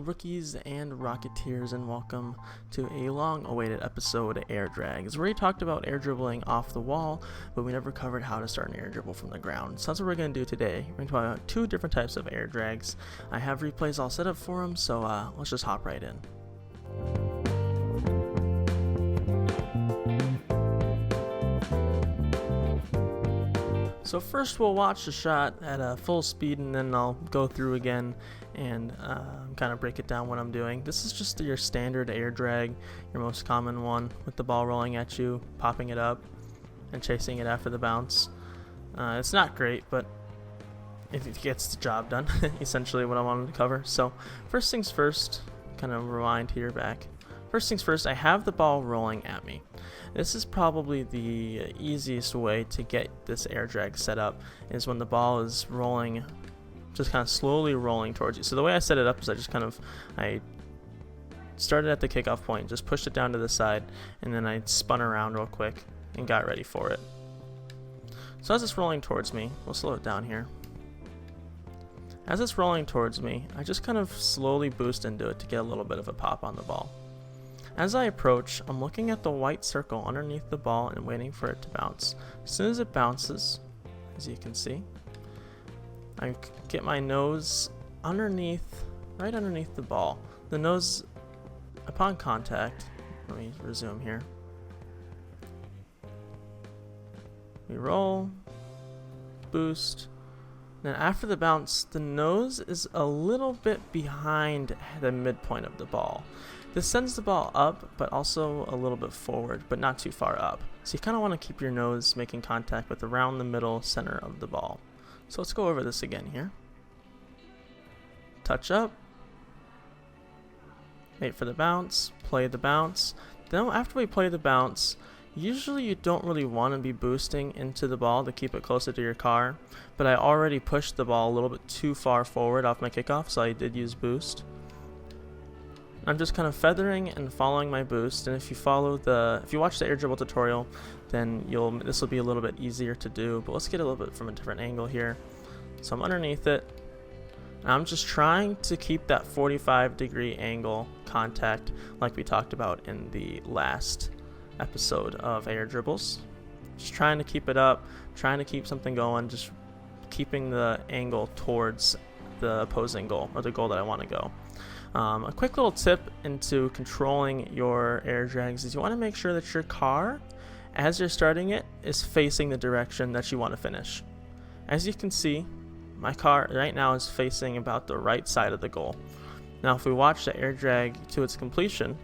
rookies and rocketeers, and welcome to a long-awaited episode of Air Drags. We already talked about air dribbling off the wall, but we never covered how to start an air dribble from the ground. So that's what we're going to do today. We're going to talk about two different types of air drags. I have replays all set up for them, so let's just hop right in. So first we'll watch the shot at full speed, and then I'll go through again and kind of break it down what I'm doing. This is just your standard air drag, your most common one, with the ball rolling at you, popping it up, and chasing it after the bounce. It's not great, but it gets the job done, essentially what I wanted to cover. So first things first, kind of rewind here back. First things first, I have the ball rolling at me. This is probably the easiest way to get this air drag set up, is when the ball is rolling, just kind of slowly rolling towards you. So the way I set it up is I started at the kickoff point, just pushed it down to the side, and then I spun around real quick and got ready for it. So as it's rolling towards me, we'll slow it down here. As it's rolling towards me, I just kind of slowly boost into it to get a little bit of a pop on the ball. As I approach, I'm looking at the white circle underneath the ball and waiting for it to bounce. As soon as it bounces, as you can see, I get my nose right underneath the ball. The nose, upon contact, let me resume here. We roll, boost. Then after the bounce, the nose is a little bit behind the midpoint of the ball. This sends the ball up, but also a little bit forward, but not too far up. So you kind of want to keep your nose making contact with around the middle center of the ball. So let's go over this again here. Touch up. Wait for the bounce. Play the bounce. Then after we play the bounce, usually you don't really want to be boosting into the ball to keep it closer to your car, but I already pushed the ball a little bit too far forward off my kickoff, so I did use boost. I'm just kind of feathering and following my boost, and if you watch the air dribble tutorial, then this will be a little bit easier to do. But let's get a little bit from a different angle here. So I'm underneath it, and I'm just trying to keep that 45-degree angle contact like we talked about in the last episode of air dribbles. Just trying to keep it up, trying to keep something going, just keeping the angle towards the opposing goal, or the goal that I want to go. A quick little tip into controlling your air drags is you want to make sure that your car, as you're starting it, is facing the direction that you want to finish. As you can see, my car right now is facing about the right side of the goal. Now if we watch the air drag to its completion,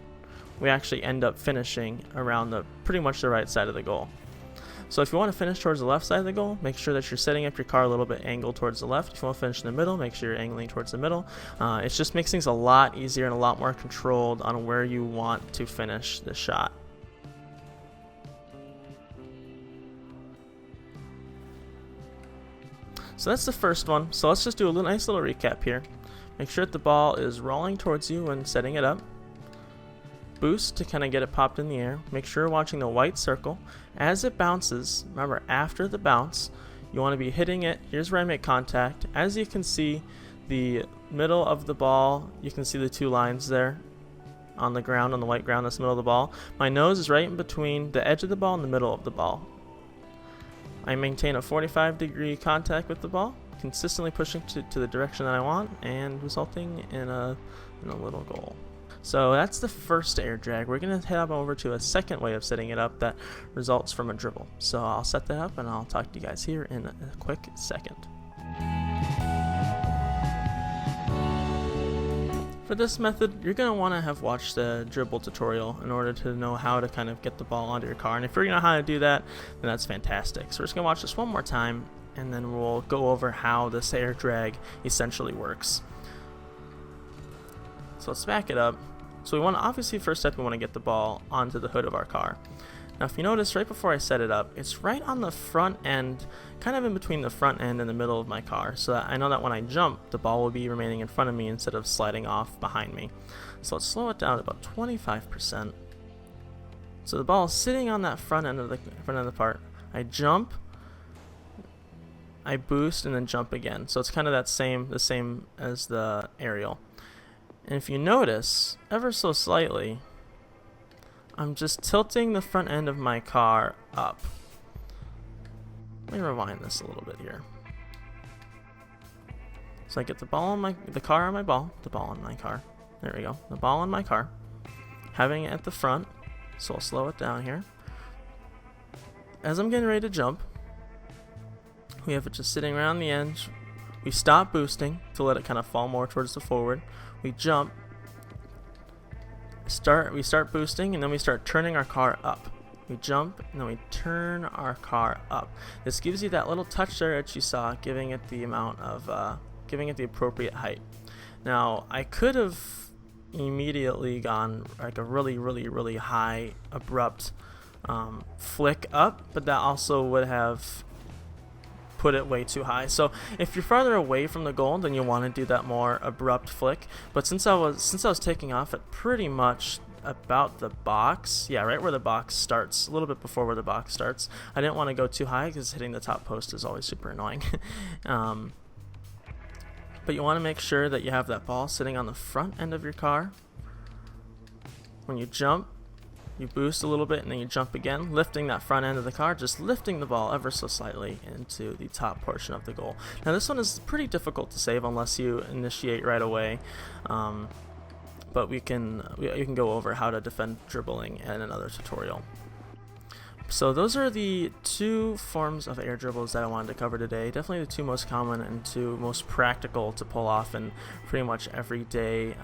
we actually end up finishing around pretty much the right side of the goal. So if you want to finish towards the left side of the goal, make sure that you're setting up your car a little bit angled towards the left. If you want to finish in the middle, make sure you're angling towards the middle. It just makes things a lot easier and a lot more controlled on where you want to finish the shot. So that's the first one. So let's just do a nice little recap here. Make sure that the ball is rolling towards you when setting it up. Boost to kind of get it popped in the air. Make sure you're watching the white circle. As it bounces, remember after the bounce, you want to be hitting it. Here's where I make contact. As you can see, the middle of the ball, you can see the two lines there on the ground, on the white ground, that's the middle of the ball. My nose is right in between the edge of the ball and the middle of the ball. I maintain a 45-degree contact with the ball, consistently pushing to the direction that I want, and resulting in a little goal. So that's the first air drag. We're going to head over to a second way of setting it up that results from a dribble. So I'll set that up and I'll talk to you guys here in a quick second. For this method, you're going to want to have watched the dribble tutorial in order to know how to kind of get the ball onto your car. And if you're going to know how to do that, then that's fantastic. So we're just going to watch this one more time, and then we'll go over how this air drag essentially works. So let's back it up. So we want to, obviously, first step, we want to get the ball onto the hood of our car. Now if you notice, right before I set it up, it's right on the front end, kind of in between the front end and the middle of my car, so that I know that when I jump, the ball will be remaining in front of me instead of sliding off behind me. So let's slow it down to about 25%. So the ball is sitting on that front end of the part. I jump, I boost, and then jump again. So it's kind of the same as the aerial. And if you notice, ever so slightly, I'm just tilting the front end of my car up. Let me rewind this a little bit here. So I get the ball on the car on my ball, the ball on my car. There we go. The ball on my car, having it at the front. So I'll slow it down here. As I'm getting ready to jump, we have it just sitting around the edge. We stop boosting to let it kind of fall more towards the forward. We jump. We start boosting, and then we start turning our car up. We jump, and then we turn our car up. This gives you that little touch there that you saw, giving it the amount of, giving it the appropriate height. Now, I could have immediately gone like a really high, abrupt flick up, but that also would have put it way too high. So if you're farther away from the goal, then you want to do that more abrupt flick. But since I was taking off at pretty much about the box, yeah, right where the box starts, a little bit before where the box starts, I didn't want to go too high because hitting the top post is always super annoying. But you want to make sure that you have that ball sitting on the front end of your car. When you jump, you boost a little bit and then you jump again, lifting that front end of the car, just lifting the ball ever so slightly into the top portion of the goal. Now this one is pretty difficult to save unless you initiate right away, but you can go over how to defend dribbling in another tutorial. So those are the two forms of air dribbles that I wanted to cover today. Definitely the two most common and two most practical to pull off in pretty much everyday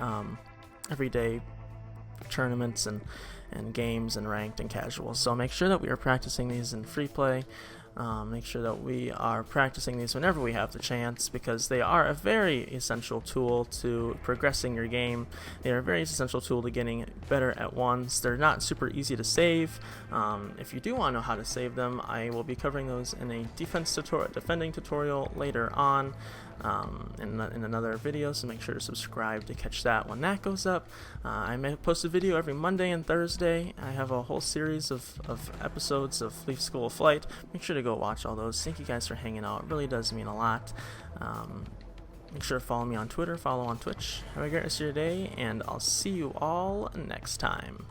tournaments and games and ranked and casual. So make sure that we are practicing these in free play. Make sure that we are practicing these whenever we have the chance, because they are a very essential tool to progressing your game. They are a very essential tool to getting better at ones. They're not super easy to save. If you do want to know how to save them, I will be covering those in a defending tutorial later on in another video, so make sure to subscribe to catch that when that goes up. I may post a video every Monday and Thursday. I have a whole series of episodes of Leaf School of Flight. Make sure to go watch all those. Thank you guys for hanging out. It really does mean a lot. Make sure to follow me on Twitter, follow on Twitch. Have a great rest of your day, and I'll see you all next time.